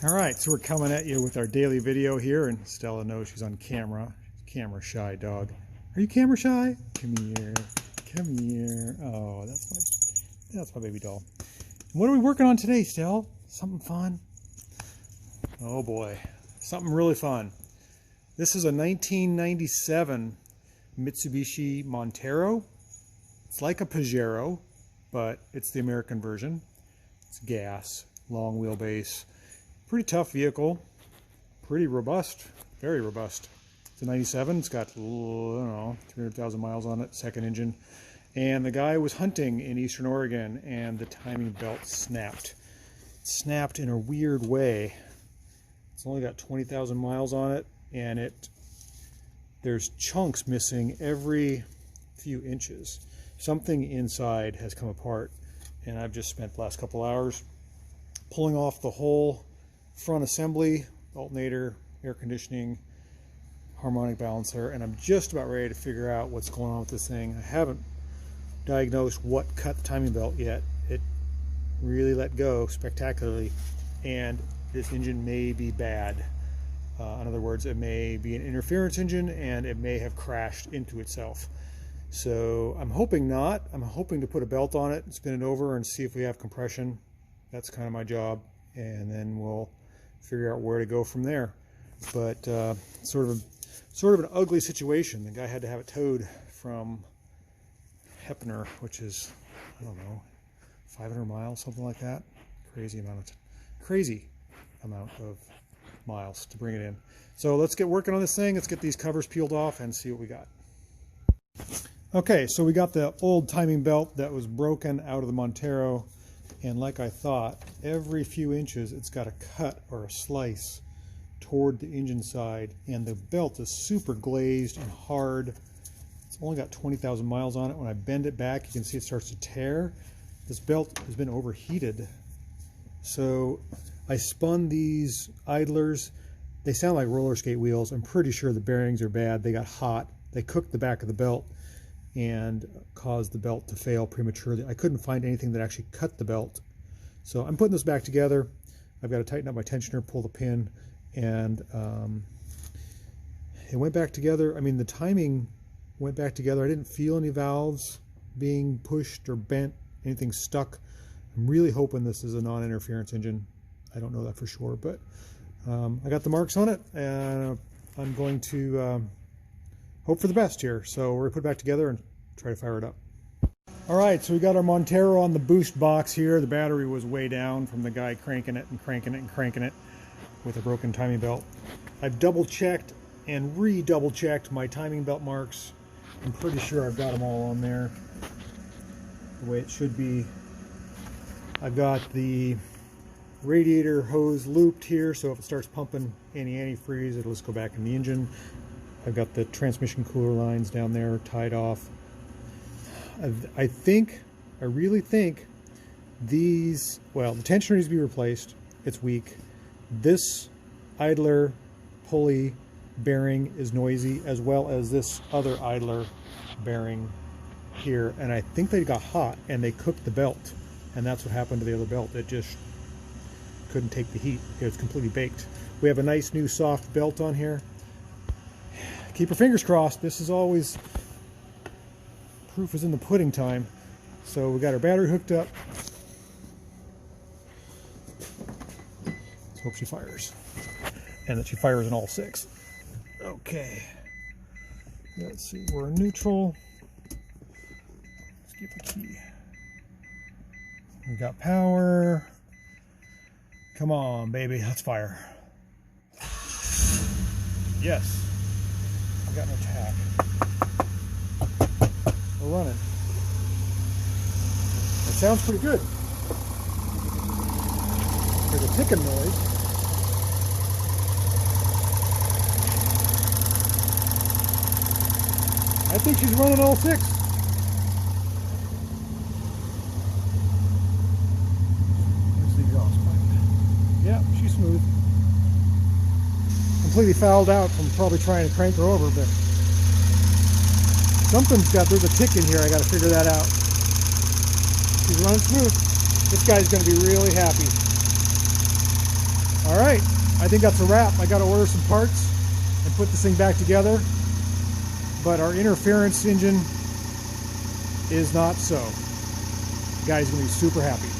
All right, so we're coming at you with our daily video here, and Stella knows she's on camera. Camera shy dog. Are you camera shy? Come here. Come here. Oh, that's my baby doll. What are we working on today, Stella? Something fun? Oh boy, something really fun. This is a 1997 Mitsubishi Montero. It's like a Pajero, but it's the American version. It's gas, long wheelbase. Pretty tough vehicle, pretty robust, very robust. It's a 97, it's got, I don't know, 300,000 miles on it, second engine. And the guy was hunting in Eastern Oregon and the timing belt snapped. It snapped in a weird way. It's only got 20,000 miles on it, and there's chunks missing every few inches. Something inside has come apart, and I've just spent the last couple hours pulling off the whole front assembly, alternator, air conditioning, harmonic balancer, and I'm just about ready to figure out what's going on with this thing. I haven't diagnosed what cut the timing belt yet. It really let go spectacularly, and this engine may be bad. In other words, it may be an interference engine and it may have crashed into itself. So I'm hoping not. I'm hoping to put a belt on it and spin it over and see if we have compression. That's kind of my job, and then we'll figure out where to go from there. But sort of an ugly situation. The guy had to have it towed from Heppner, which is, I don't know, 500 miles, something like that. Crazy amount of miles to bring it in. So let's get working on this thing. Let's get these covers peeled off and see what we got. Okay, so we got the old timing belt that was broken out of the Montero, and like I thought, every few inches it's got a cut or a slice toward the engine side, and the belt is super glazed and hard. It's only got 20,000 miles on it. When I bend it back, you can see it starts to tear. This belt has been overheated. So I spun these idlers. They sound like roller skate wheels. I'm pretty sure the bearings are bad. They got hot. They cooked the back of the belt and caused the belt to fail prematurely. I couldn't find anything that actually cut the belt. So I'm putting this back together. I've got to tighten up my tensioner, pull the pin, and it went back together. I mean, the timing went back together. I didn't feel any valves being pushed or bent, anything stuck. I'm really hoping this is a non-interference engine. I don't know that for sure, but I got the marks on it, and I'm going to hope for the best here. So we're gonna put it back together and try to fire it up. All right, so we got our Montero on the boost box here. The battery was way down from the guy cranking it and cranking it and cranking it with a broken timing belt. I've double checked and re-double checked my timing belt marks. I'm pretty sure I've got them all on there the way it should be. I've got the radiator hose looped here, so if it starts pumping any antifreeze, it'll just go back in the engine. I've got the transmission cooler lines down there tied off. I really think these, well, the tensioner needs to be replaced. It's weak. This idler pulley bearing is noisy, as well as this other idler bearing here. And I think they got hot and they cooked the belt. And that's what happened to the other belt. It just couldn't take the heat. It was completely baked. We have a nice new soft belt on here. Keep your fingers crossed. This is always, proof is in the pudding time. So we got our battery hooked up. Let's hope she fires, and that she fires in all six. Okay, let's see, we're in neutral. Let's get the key. We got power. Come on, baby, let's fire. Yes. I've got no tack. We're running. It sounds pretty good. There's a ticking noise. I think she's running all six. Where's the exhaust pipe? Yeah, she's smooth. Completely fouled out from probably trying to crank her over, but there's a tick in here. I got to figure that out. She's running smooth. This guy's going to be really happy. All right. I think that's a wrap. I got to order some parts and put this thing back together. But our interference engine is not so. The guy's going to be super happy.